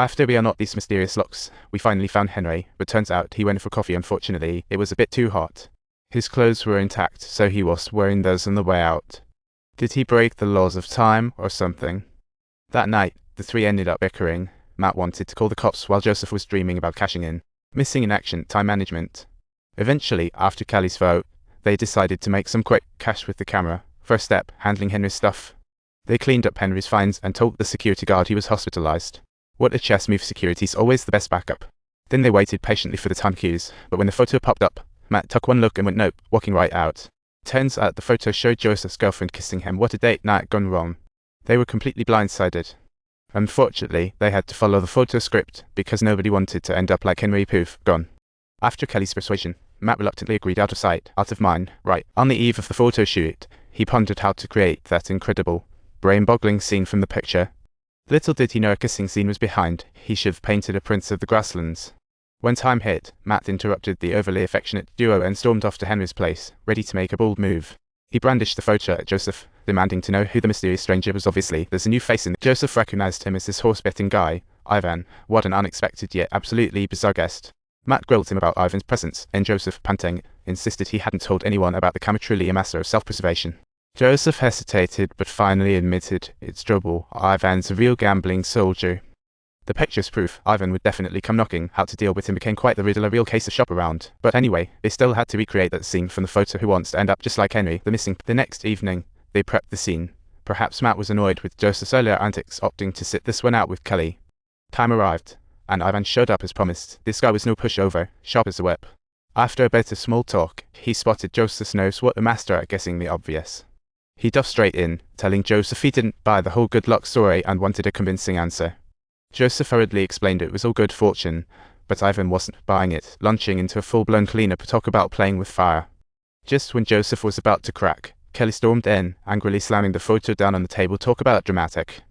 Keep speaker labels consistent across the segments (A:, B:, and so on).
A: After we unlocked these mysterious locks, we finally found Henry, but turns out he went for coffee. Unfortunately, it was a bit too hot. His clothes were intact, so he was wearing those on the way out. Did he break the laws of time or something? That night, the three ended up bickering. Matt wanted to call the cops while Joseph was dreaming about cashing in. Missing in action, time management. Eventually, after Kelly's vote, they decided to make some quick cash with the camera. First step, handling Henry's stuff. They cleaned up Henry's finds and told the security guard he was hospitalized. What a chess move, security's always the best backup. Then they waited patiently for the time cues, but when the photo popped up, Matt took one look and went nope, walking right out. Turns out the photo showed Joseph's girlfriend kissing him. What a date night gone wrong. They were completely blindsided. Unfortunately, they had to follow the photo script because nobody wanted to end up like Henry Poof, gone. After Kelly's persuasion, Matt reluctantly agreed. Out of sight, out of mind, right. On the eve of the photo shoot, he pondered how to create that incredible, brain-boggling scene from the picture. Little did he know a kissing scene was behind. He should have painted a prince of the grasslands. When time hit, Matt interrupted the overly affectionate duo and stormed off to Henry's place, ready to make a bold move. He brandished the photo at Joseph, demanding to know who the mysterious stranger was. Obviously, there's a new face in it. Joseph recognized him as this horse-betting guy, Ivan. What an unexpected yet absolutely bizarre guest. Matt grilled him about Ivan's presence, and Joseph, panting, insisted he hadn't told anyone about the camera. Truly a master of self-preservation. Joseph hesitated but finally admitted it's trouble. Ivan's a real gambling soldier. The picture's proof Ivan would definitely come knocking. How to deal with him became quite the riddle, a real case of shop around. But anyway, they still had to recreate that scene from the photo. Who wants to end up just like Henry, the missing? The next evening, they prepped the scene. Perhaps Matt was annoyed with Joseph's earlier antics, opting to sit this one out with Kelly. Time arrived, and Ivan showed up as promised. This guy was no pushover, sharp as a whip. After a bit of small talk, he spotted Joseph's nose. What a master at guessing the obvious. He dove straight in, telling Joseph he didn't buy the whole good luck story and wanted a convincing answer. Joseph hurriedly explained it was all good fortune, but Ivan wasn't buying it, launching into a full-blown cleanup. Talk about playing with fire. Just when Joseph was about to crack, Kelly stormed in, angrily slamming the photo down on the table. Talk about dramatic.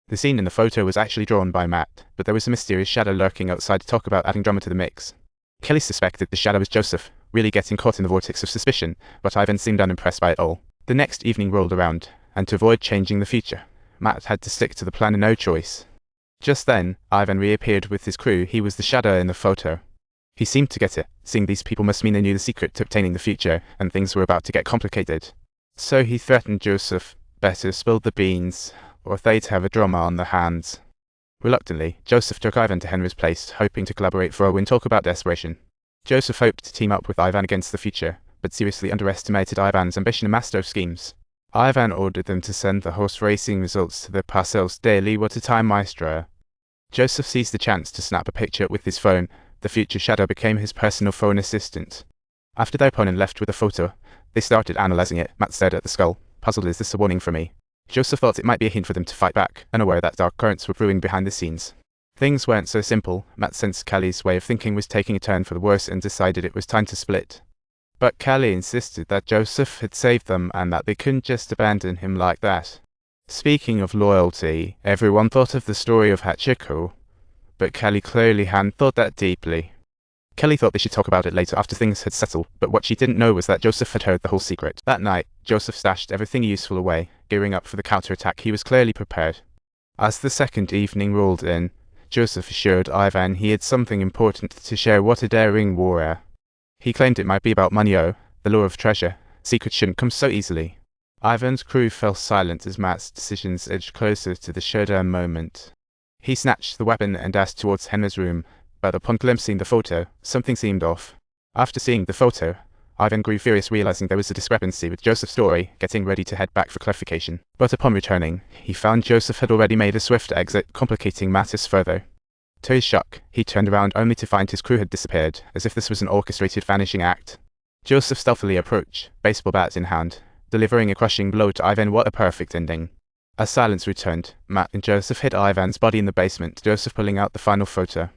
A: The scene in the photo was actually drawn by Matt, but there was a mysterious shadow lurking outside. Talk about adding drama to the mix. Kelly suspected the shadow was Joseph, really getting caught in the vortex of suspicion, but Ivan seemed unimpressed by it all. The next evening rolled around, and to avoid changing the future, Matt had to stick to the plan and no choice. Just then, Ivan reappeared with his crew. He was the shadow in the photo. He seemed to get it. Seeing these people must mean they knew the secret to obtaining the future, and things were about to get complicated. So he threatened Joseph, better spill the beans, or they'd have a drama on their hands. Reluctantly, Joseph took Ivan to Henry's place, hoping to collaborate for a win. Talk about desperation. Joseph hoped to team up with Ivan against the future, but seriously underestimated Ivan's ambition. A master of schemes. Ivan ordered them to send the horse racing results to the parcels daily. What a time maestro. Joseph seized the chance to snap a picture with his phone. The future shadow became his personal phone assistant. After their opponent left with a photo, they started analyzing it. Matt stared at the skull. Puzzled, is this a warning for me? Joseph thought it might be a hint for them to fight back, unaware that dark currents were brewing behind the scenes. Things weren't so simple. Matt sensed Kelly's way of thinking was taking a turn for the worse and decided it was time to split. But Kelly insisted that Joseph had saved them and that they couldn't just abandon him like that. Speaking of loyalty, everyone thought of the story of Hachiko, but Kelly clearly hadn't thought that deeply. Kelly thought they should talk about it later after things had settled, but what she didn't know was that Joseph had heard the whole secret. That night, Joseph stashed everything useful away, gearing up for the counterattack. He was clearly prepared. As the second evening rolled in, Joseph assured Ivan he had something important to share. What a daring warrior. He claimed it might be about money. Oh, the lure of treasure. Secrets shouldn't come so easily. Ivan's crew fell silent as Matt's decisions edged closer to the showdown moment. He snatched the weapon and dashed towards Henry's room, but upon glimpsing the photo, something seemed off. After seeing the photo, Ivan grew furious, realizing there was a discrepancy with Joseph's story, getting ready to head back for clarification. But upon returning, he found Joseph had already made a swift exit, complicating matters further. To his shock, he turned around only to find his crew had disappeared, as if this was an orchestrated vanishing act. Joseph stealthily approached, baseball bat in hand, delivering a crushing blow to Ivan. What a perfect ending. As silence returned, Matt and Joseph hid Ivan's body in the basement, Joseph pulling out the final photo.